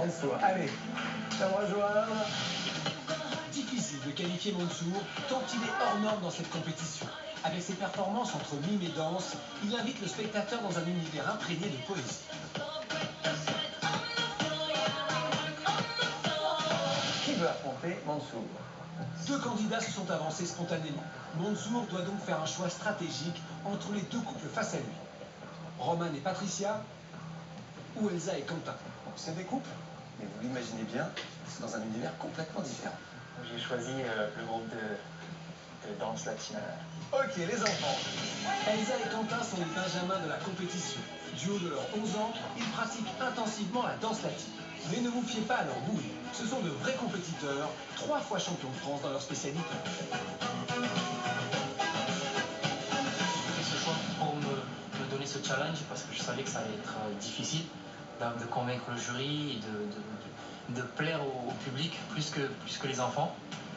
Mansour, allez, ça me rejoindre. Difficile de qualifier Mansour tant il est hors norme dans cette compétition. Avec ses performances entre mime et danse, il invite le spectateur dans un univers imprégné de poésie. Qui veut affronter Mansour? Deux candidats se sont avancés spontanément. Mansour doit donc faire un choix stratégique entre les deux couples face à lui. Roman et Patricia ou Elsa et Quentin. C'est des couples, mais vous l'imaginez bien, c'est dans un univers complètement différent. J'ai choisi le groupe de danse latine. Ok, les enfants. Elsa et Quentin sont les benjamins de la compétition. Du haut de leurs 11 ans, ils pratiquent intensivement la danse latine. Mais ne vous fiez pas à leur bouille. Ce sont de vrais compétiteurs, 3 fois champions de France dans leur spécialité. J'ai fait ce choix pour me donner ce challenge parce que je savais que ça allait être difficile de convaincre le jury et de plaire au public plus que les enfants.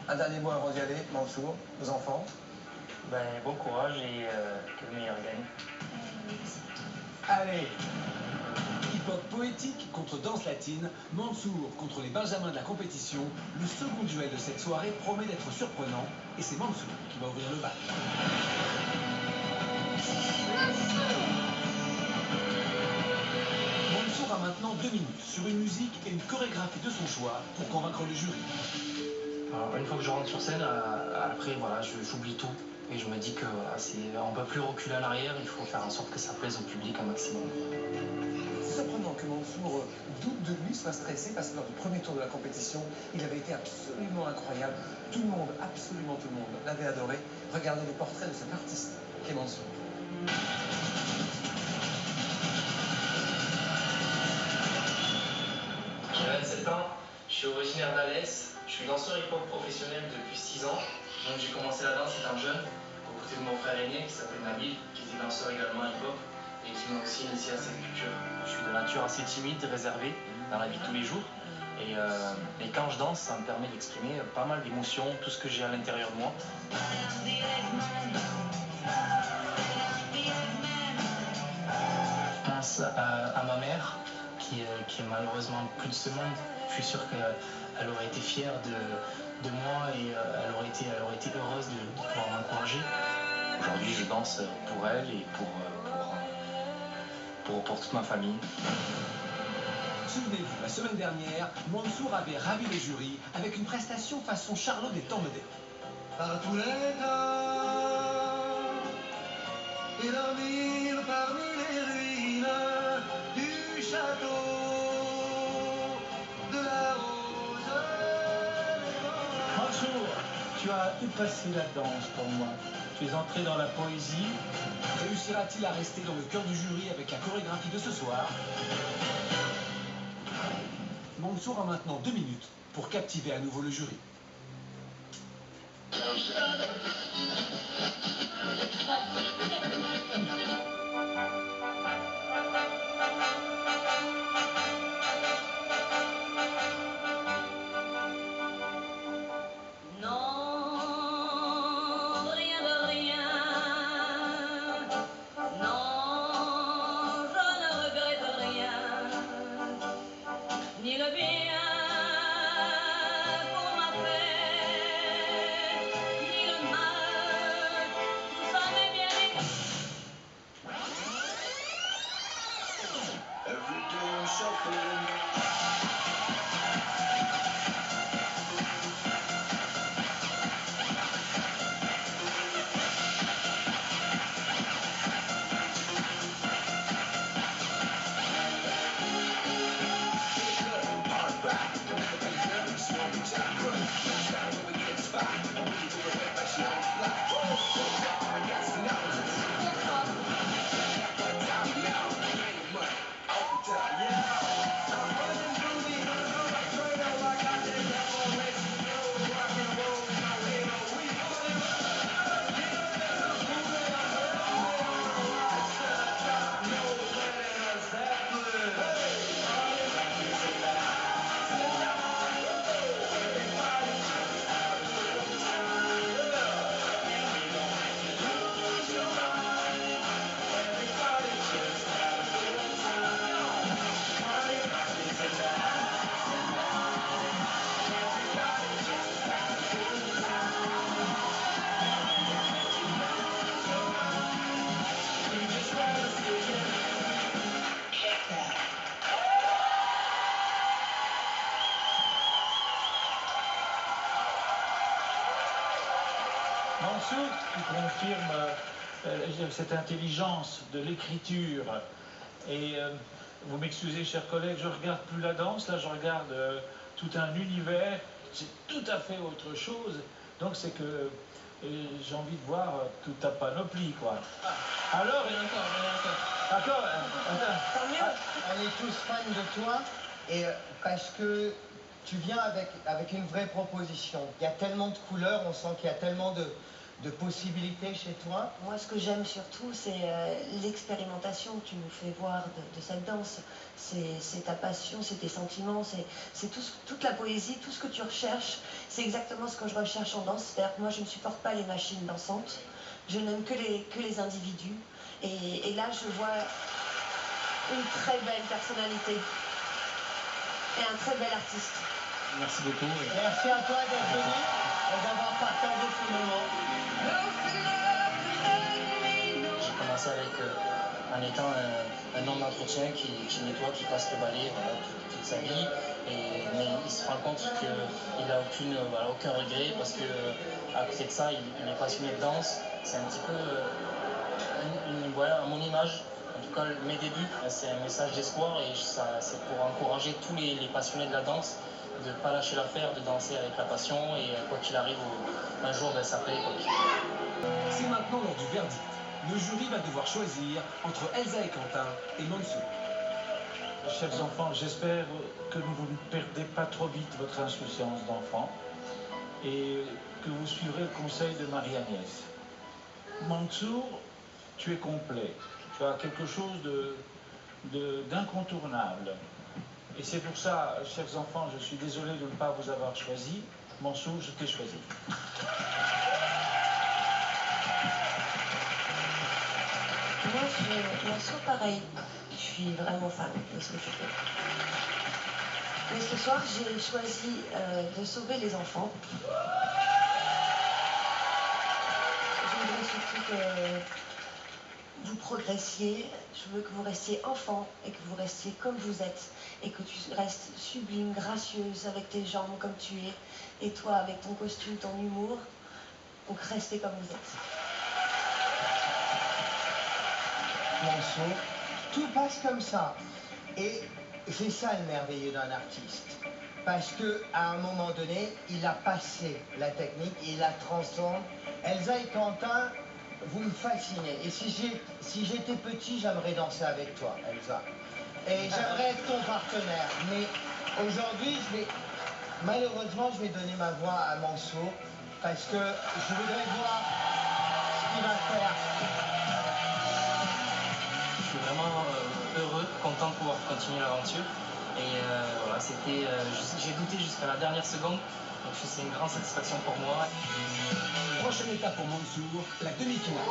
Un dernier mot avant d'y aller, Mansour, aux enfants. Ben, bon courage et que le meilleur gagne. Allez. Hip-hop poétique contre danse latine, Mansour contre les benjamins de la compétition, le second duel de cette soirée promet d'être surprenant et c'est Mansour qui va ouvrir le bal. Mansour a maintenant 2 minutes sur une musique et une chorégraphie de son choix pour convaincre le jury. Alors, une fois que je rentre sur scène, après voilà, j'oublie tout et je me dis que voilà, on ne peut plus reculer en arrière, il faut faire en sorte que ça plaise au public un maximum. C'est surprenant que Mansour doute de lui, soit stressé, parce que lors du premier tour de la compétition, il avait été absolument incroyable. Tout le monde, absolument tout le monde, l'avait adoré. Regardez le portrait de cet artiste qu'est Mansour. J'ai 27 ans, je suis originaire d'Alès, je suis danseur hip-hop professionnel depuis 6 ans. Donc j'ai commencé la danse étant jeune, aux côtés de mon frère aîné qui s'appelle Nabil, qui était danseur également hip-hop et qui m'a aussi initié à cette culture. Je suis de nature assez timide, réservée dans la vie de tous les jours. Et quand je danse, ça me permet d'exprimer pas mal d'émotions, tout ce que j'ai à l'intérieur de moi. Je pense à ma mère, qui est malheureusement plus de ce monde. Je suis sûr qu'elle aurait été fière de moi et elle aurait été heureuse de pouvoir m'encourager. Aujourd'hui, je danse pour elle et pour toute ma famille. Souvenez-vous, la semaine dernière, Mansour avait ravi le jury avec une prestation façon Charlot des temps modernes. Par tous les temps, et dormir parmi les ruines du château de la rose. Mansour, tu as dépassé la danse pour moi. Tu es entré dans la poésie. Réussira-t-il à rester dans le cœur du jury avec la chorégraphie de ce soir? Mansour a maintenant 2 minutes pour captiver à nouveau le jury. Ni le bien qu'on m'a fait, ni le mal, tout ça m'est bien dit. Every day I'm shuffling. Hard back. Mansour, qui confirme cette intelligence de l'écriture. Et vous m'excusez, chers collègues, je regarde plus la danse, là je regarde tout un univers, c'est tout à fait autre chose. Donc c'est que j'ai envie de voir toute ta panoplie, quoi. Alors, d'accord, Tant mieux. On est tous fans de toi et parce que tu viens avec une vraie proposition. Il y a tellement de couleurs, on sent qu'il y a tellement de possibilités chez toi. Moi, ce que j'aime surtout, c'est l'expérimentation que tu nous fais voir de cette danse. C'est ta passion, c'est tes sentiments, c'est toute la poésie, tout ce que tu recherches. C'est exactement ce que je recherche en danse. C'est-à-dire que moi, je ne supporte pas les machines dansantes. Je n'aime que les individus. Et là, je vois une très belle personnalité et un très bel artiste. Merci beaucoup. Merci à toi d'être venu et d'avoir partagé ce moment. J'ai commencé en étant un homme d'entretien qui nettoie, qui passe le balai voilà, toute sa vie. Mais il se rend compte qu'il n'a aucun regret parce que à côté de ça, il est passionné de danse. C'est un petit peu à mon image. En tout cas, mes débuts, c'est un message d'espoir et c'est pour encourager tous les passionnés de la danse de ne pas lâcher l'affaire, de danser avec la passion et quoi qu'il arrive, un jour, ça paye. C'est maintenant l'heure du verdict. Le jury va devoir choisir entre Elsa et Quentin et Mansour. chers enfants, j'espère que vous ne perdez pas trop vite votre insouciance d'enfant et que vous suivrez le conseil de Marie-Agnès. Mansour, tu es complet. Tu as quelque chose d'incontournable. Et c'est pour ça, chers enfants, je suis désolé de ne pas vous avoir choisi. Mansour, je t'ai choisi. Moi, pareil. Je suis vraiment fan de ce que tu fais. Mais ce soir, j'ai choisi de sauver les enfants. Je voudrais surtout que vous progressiez. Je veux que vous restiez enfant et que vous restiez comme vous êtes. Et que tu restes sublime, gracieuse avec tes jambes comme tu es. Et toi avec ton costume, ton humour. Donc restez comme vous êtes. Mansour, tout passe comme ça. Et c'est ça le merveilleux d'un artiste. Parce qu'à un moment donné, il a passé la technique, il la transforme. Elsa et Quentin, vous me fascinez. Et si j'étais petit, j'aimerais danser avec toi, Elsa. Et j'aimerais être ton partenaire. Mais aujourd'hui, malheureusement, je vais donner ma voix à Mansour. Parce que je voudrais voir ce qu'il va faire. Je suis vraiment heureux, content de pouvoir continuer l'aventure. Et voilà, j'ai douté jusqu'à la dernière seconde, donc c'est une grande satisfaction pour moi. Prochaine étape pour Mansour, la demi-finale.